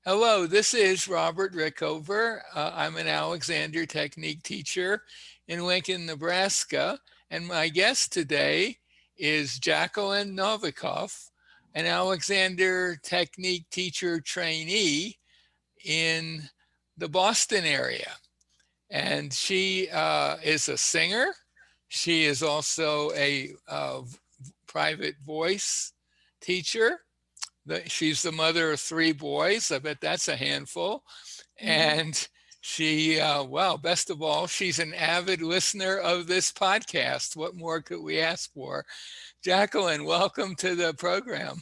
Hello, this is Robert Rickover. I'm an Alexander Technique teacher in Lincoln, Nebraska. And my guest today is Jacqueline Novikov, an Alexander Technique teacher trainee in the Boston area. And she is a singer. She is also a private voice teacher. She's the mother of three boys. I bet that's a handful. Mhm. And she, well, best of all, she's an avid listener of this podcast. What more could we ask for? Jacqueline, welcome to the program.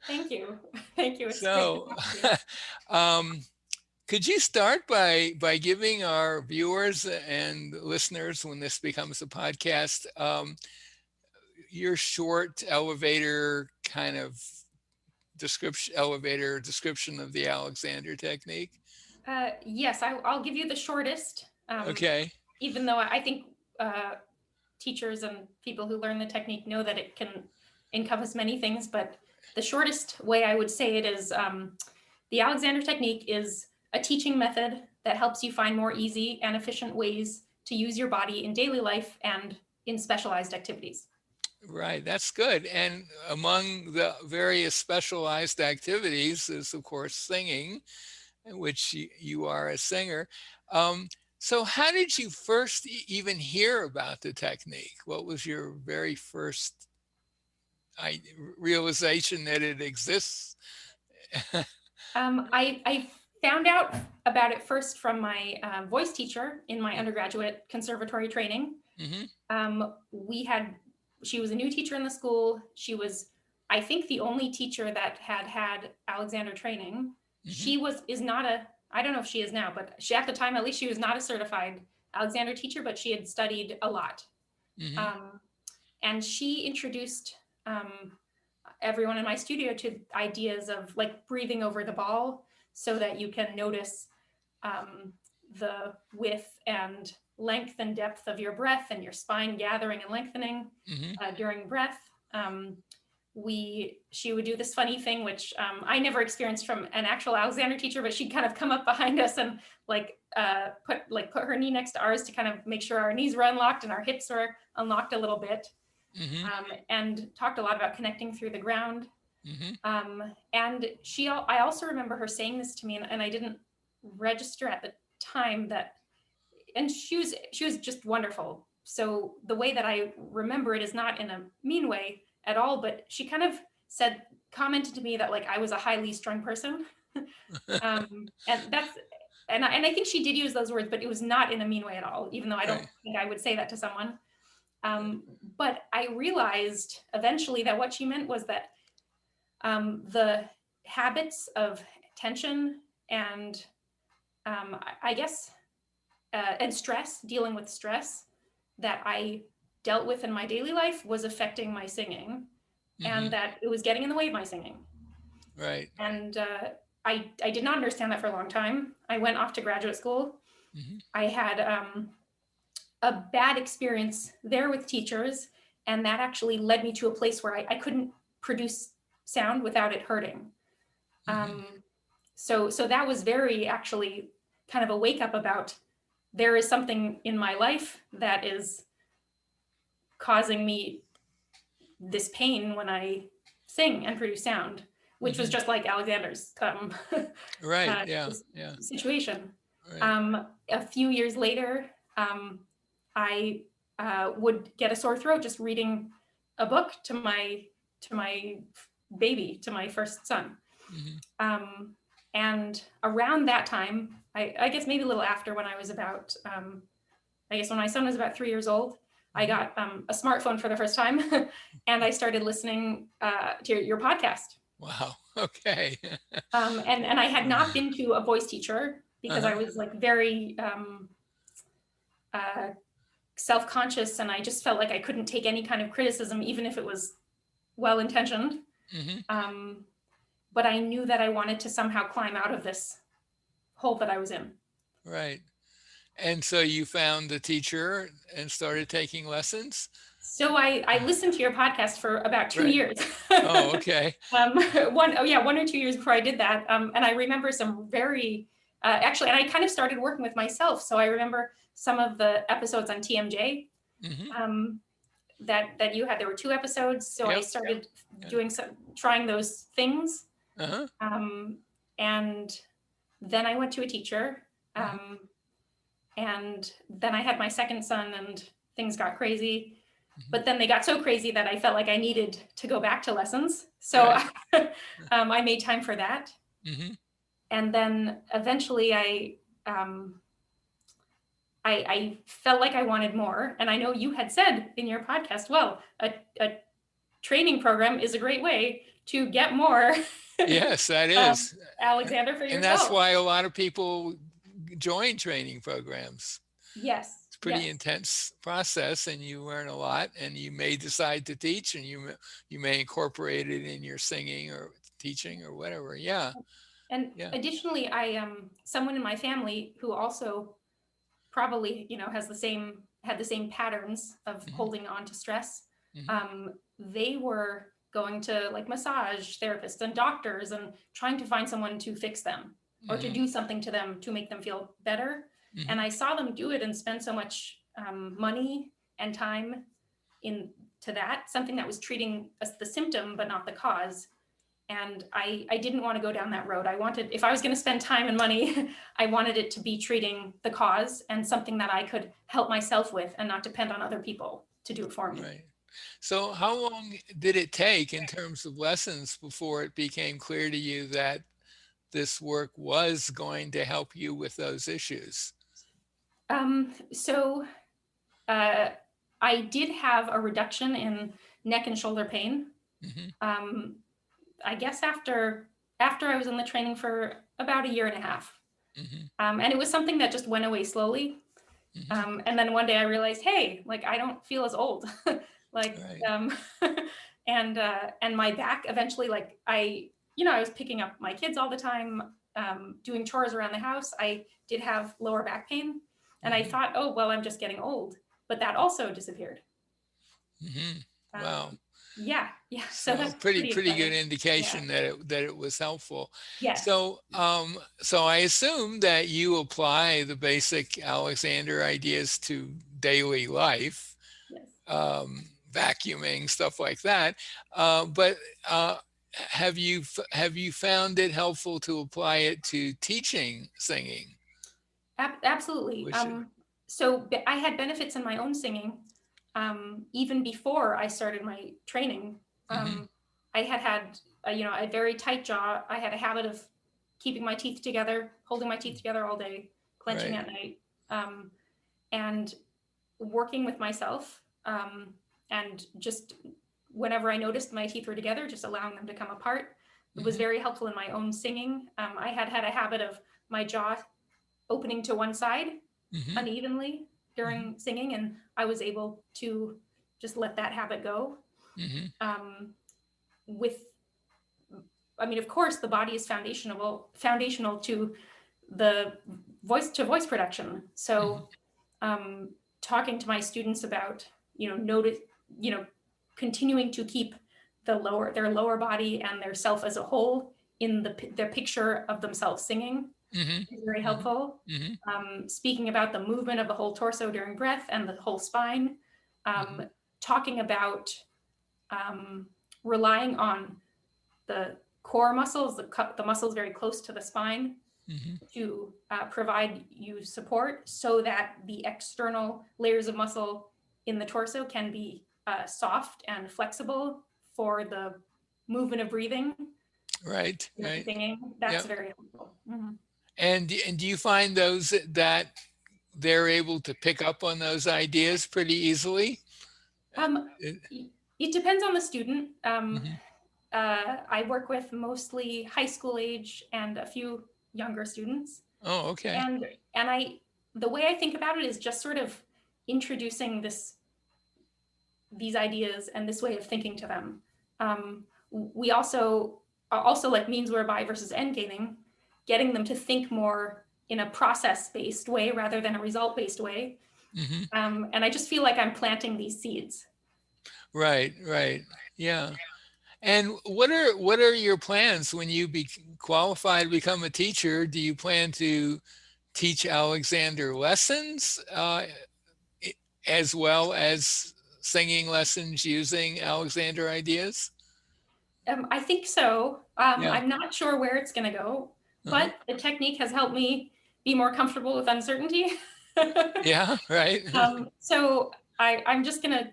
Thank you. Thank you. It's great to So, talk to you. um, could you start by giving our viewers and listeners, when this becomes a podcast, your short elevator kind of description of the Alexander technique? Yes, I'll give you the shortest, Okay. even though I think teachers and people who learn the technique know that it can encompass many things. But the shortest way I would say it is the Alexander technique is a teaching method that helps you find more easy and efficient ways to use your body in daily life and in specialized activities. Right, that's good. And among the various specialized activities is, of course, singing, in which you are a singer. Um, so, how did you first even hear about the technique? What was your very first I, realization that it exists? I found out about it first from my voice teacher in my undergraduate conservatory training. Hmm. We had She was a new teacher in the school. She was, I think, the only teacher that had Alexander training. Hmm. She was is not a I don't know if she is now, but she at the time at least she was not a certified Alexander teacher, but she had studied a lot. Hmm. Um, and she introduced everyone in my studio to ideas of like breathing over the ball so that you can notice um, the width and length and depth of your breath and your spine gathering and lengthening Hmm. during breath. She would do this funny thing, which I never experienced from an actual Alexander teacher, but she'd kind of come up behind us and put her knee next to ours to kind of make sure our knees were unlocked and our hips were unlocked a little bit, Hmm. and talked a lot about connecting through the ground. Hmm. I also remember her saying this to me, and I didn't register at the time that, and she was just wonderful. So the way that I remember it is not in a mean way at all, but she kind of commented to me that like I was a highly strung person, and I think she did use those words, but it was not in a mean way at all. Even though I don't Right. think I would say that to someone. But I realized eventually that what she meant was that the habits of tension and I guess and stress, dealing with stress that I dealt with in my daily life was affecting my singing, and Hmm. that it was getting in the way of my singing. Right. And I did not understand that for a long time. I went off to graduate school. Hmm. I had a bad experience there with teachers, and that actually led me to a place where I couldn't produce sound without it hurting. Hmm. Um, so that was very actually kind of a wake up about there is something in my life that is causing me this pain when I sing and produce sound, which was Hmm. just like Alexander's Right. Yeah. his Yeah. situation. Right. A few years later, I would get a sore throat just reading a book to my baby, to my first son. Hmm. Um, and around that time, I guess maybe a little after, when I was about, I guess when my son was about 3 years old, I Hmm. got a smartphone for the first time, and I started listening to your podcast. Wow. Okay. And I had not been to a voice teacher because I Uh-huh. was like very uh, self conscious, and I just felt like I couldn't take any kind of criticism, even if it was well intentioned. Hmm. Um, but I knew that I wanted to somehow climb out of this hole that I was in. Right. And so you found a teacher and started taking lessons? So I listened to your podcast for about 2 years. Oh, okay. One or 2 years before I did that. And I remember some very, actually, and I kind of started working with myself. So I remember some of the episodes on TMJ Hmm. that you had. There were 2 episodes. So I Yep. started Yeah. doing trying those things. Uh-huh. And then I went to a teacher. Mhm. And then I had my second son and things got crazy. Mhm. But then they got so crazy that I felt like I needed to go back to lessons. So Right. I made time for that. Hmm. And then eventually um, I felt like I wanted more. And I know you had said in your podcast, well, a training program is a great way to get more, Yes, that um, is. Alexander, for And that's yourself. why a lot of people join training programs. Yes, It's a pretty yes. intense process and you learn a lot, and you may decide to teach, and you may incorporate it in your singing or teaching or whatever. Yeah. And Yeah. additionally, I someone in my family who also probably had the same patterns of Hmm. holding on to stress. Hmm. They were going to like massage therapists and doctors and trying to find someone to fix them or to Hmm. do something to them to make them feel better. And Hmm. I saw them do it and spend so much money and time into that, something that was treating the symptom but not the cause. And I didn't want to go down that road. I wanted, if I was going to spend time and money, I wanted it to be treating the cause and something that I could help myself with and not depend on other people to do it for me. Right. So how long did it take in terms of lessons before it became clear to you that this work was going to help you with those issues? So I did have a reduction in neck and shoulder pain. Hmm. Um, I guess after I was in the training for about a year and a half. Hmm. And it was something that just went away slowly. Hmm. And then one day I realized, hey, like I don't feel as old. like Right. um and my back eventually, like I was picking up my kids all the time, doing chores around the house. I did have lower back pain, and I Hmm. thought, oh well, I'm just getting old, but that also disappeared. Hmm. Wow. um yeah, so So that's pretty pretty good exciting. Yeah. indication that it was helpful. Yes. So I assume that you apply the basic Alexander ideas to daily life, Yes. vacuuming, stuff like that. But have you found it helpful to apply it to teaching singing? Absolutely. Which, So I had benefits in my own singing, even before I started my training. hmm. Um, I had a very tight jaw. I had a habit of keeping my teeth together, holding my teeth together all day, clenching Right. at night, um, and working with myself. And just whenever I noticed my teeth were together, just allowing them to come apart. It was Hmm. very helpful in my own singing. I had a habit of my jaw opening to one side Hmm. unevenly Hmm. during singing, and I was able to just let that habit go. Hmm. Um, with, I mean, of course, the body is foundational to the voice production. Hmm. So, um, talking to my students about notice you know continuing to keep their lower body and their self as a whole in their picture of themselves singing Hmm. is very Hmm. helpful. Hmm. Speaking about the movement of the whole torso during breath and the whole spine, um, talking about um, relying on the core muscles, the muscles very close to the spine, Hmm. to provide you support so that the external layers of muscle in the torso can be soft and flexible for the movement of breathing Right. and Right. singing. Yeah. That's very helpful. Mhm. And do you find those that they're able to pick up on those ideas pretty easily? Um, it depends on the student. Mm-hmm. I work with mostly high school age and a few younger students, Oh, okay. and the way I think about it is just sort of introducing these ideas and this way of thinking to them. We also like means whereby versus end gaining, getting them to think more in a process-based way rather than a result-based way. And I just feel like I'm planting these seeds. Right, right. Yeah. And what are your plans when you be qualified to become a teacher? Do you plan to teach Alexander lessons as well as singing lessons using Alexander ideas? I think so. Yeah. I'm not sure where it's going to go, Uh-huh. but the technique has helped me be more comfortable with uncertainty. Yeah, right. So I'm just going to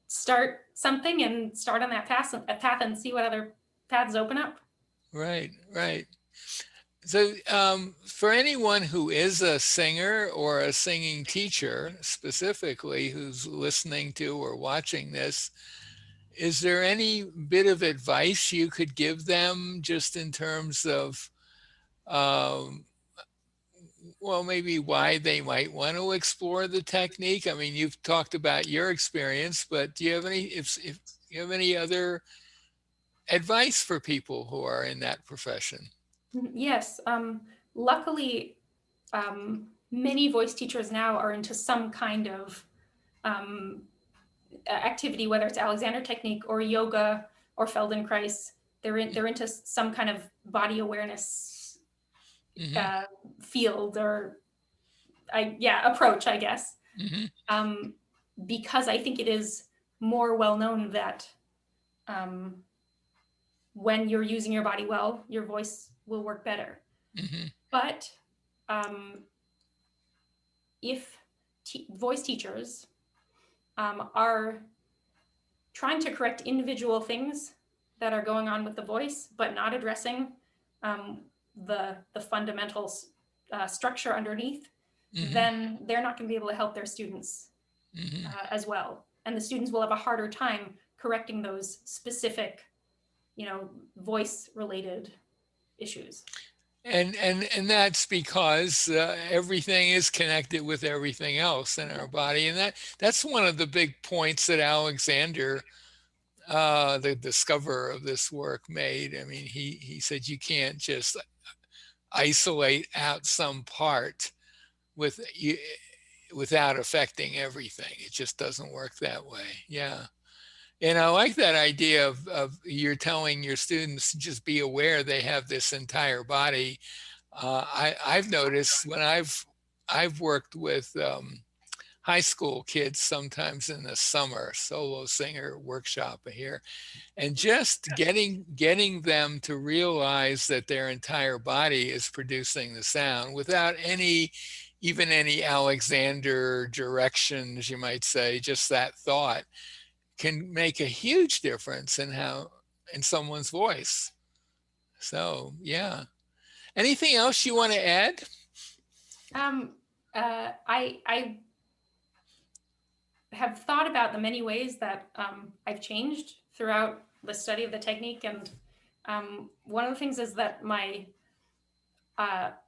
start something and start on that path and see what other paths open up. Right, right. So, for anyone who is a singer or a singing teacher specifically who's listening to or watching this, is there any bit of advice you could give them just in terms of, um, well, maybe why they might want to explore the technique? I mean, you've talked about your experience, but do you have any, if you have any other advice for people who are in that profession? Yes. Luckily, many voice teachers now are into some kind of um, activity, whether it's Alexander Technique or yoga or Feldenkrais. They're into some kind of body awareness Mm-hmm. field or approach, I guess. Mm-hmm. Because I think it is more well known that when you're using your body well, your voice will work better. Mm-hmm. But if voice teachers are trying to correct individual things that are going on with the voice, but not addressing the fundamental structure underneath, Mm-hmm. then they're not going to be able to help their students Mm-hmm. as well. And the students will have a harder time correcting those specific, voice related issues. And that's because everything is connected with everything else in our body, and that's one of the big points that Alexander, the discoverer of this work, made. I mean, he said you can't just isolate out some part with you without affecting everything. It just doesn't work that way. Yeah. And I like that idea of you're telling your students just be aware they have this entire body. I've noticed when I've worked with high school kids sometimes in the summer, solo singer workshop here, and just getting them to realize that their entire body is producing the sound without even any Alexander directions, you might say, just that thought can make a huge difference in someone's voice. So yeah. Anything else you want to add? I have thought about the many ways that I've changed throughout the study of the technique, and one of the things is that my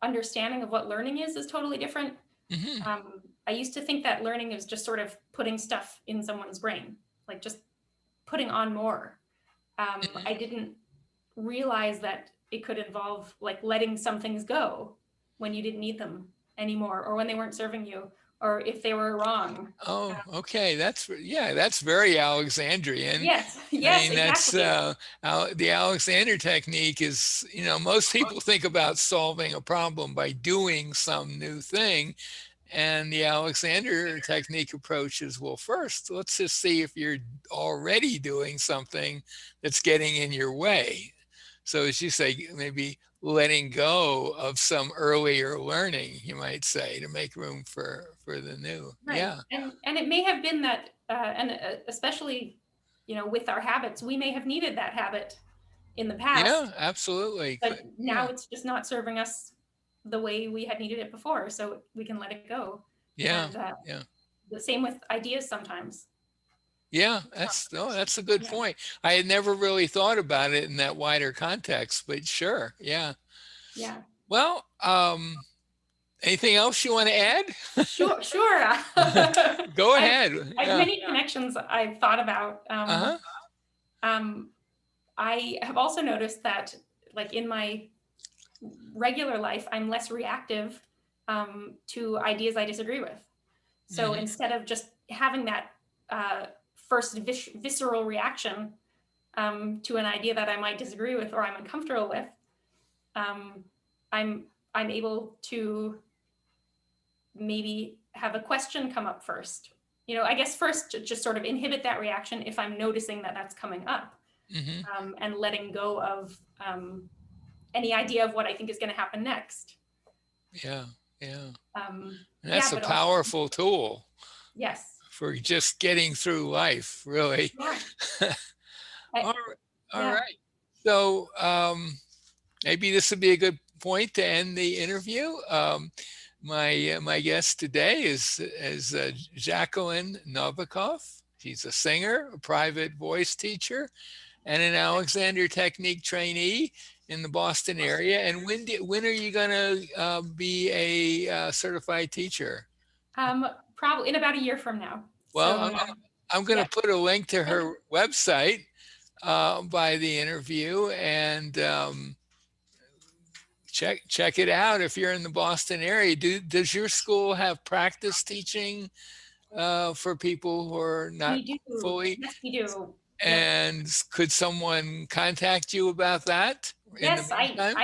understanding of what learning is totally different. Mm-hmm. I used to think that learning is just sort of putting stuff in someone's brain, like just putting on more. Mm-hmm. I didn't realize that it could involve like letting some things go when you didn't need them anymore, or when they weren't serving you, or if they were wrong. Oh, okay. That's very Alexandrian. Yes, I yes, mean, that's exactly. the Alexander technique is, most people think about solving a problem by doing some new thing. And the Alexander technique approach is, well, first, let's just see if you're already doing something that's getting in your way. So as you say, maybe letting go of some earlier learning, you might say, to make room for the new. Right. Yeah. And it may have been that, especially, with our habits, we may have needed that habit in the Yeah, past, absolutely. but now Yeah. it's just not serving us the way we had needed it before. So we can let it go. Yeah. And Yeah. the same with ideas sometimes. Yeah, that's a good Yeah. point. I had never really thought about it in that wider context, but sure. Yeah. Yeah. Well, anything else you want to add? Sure. Sure. Go I've, ahead. I've Yeah. many connections I've thought about. Uh-huh. Um, I have also noticed that, like in my regular life, I'm less reactive to ideas I disagree with. So Mhm. instead of just having that first visceral reaction to an idea that I might disagree with or I'm uncomfortable with, um, I'm able to maybe have a question come up first. I guess first to just sort of inhibit that reaction if I'm noticing that that's coming up, Mhm. and letting go of any idea of what I think is going to happen next. Yeah. Yeah. And Yeah, that's a but also, powerful tool yes, for just getting through life, really. yeah, I, All right. All yeah. right. So maybe this would be a good point to end the interview. My guest today is Jacqueline Novikov. She's a singer, a private voice teacher, and an Alexander Technique trainee in the Boston area. And when are you going to be a certified teacher? Probably in about a year from now. Well, So I'm going yeah, to put a link to her website by the interview, and check it out if you're in the Boston area. Does your school have practice teaching for people who are not we do. fully? Yes, we do. Yep. And could someone contact you about that in the Yes, meantime?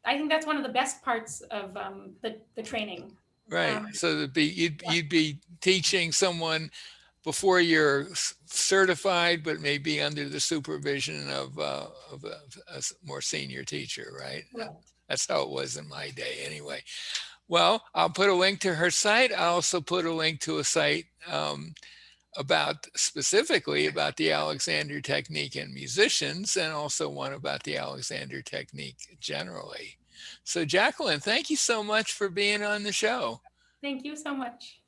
I think that's one of the best parts of the training. Right. Um, So you'd be teaching someone before you're certified, but maybe under the supervision of a more senior teacher, right? correct. That's how it was in my day anyway. Well, I'll put a link to her site. I'll also put a link to a site about specifically about the Alexander Technique and musicians, and also one about the Alexander Technique generally. So Jacqueline, thank you so much for being on the show. Thank you so much.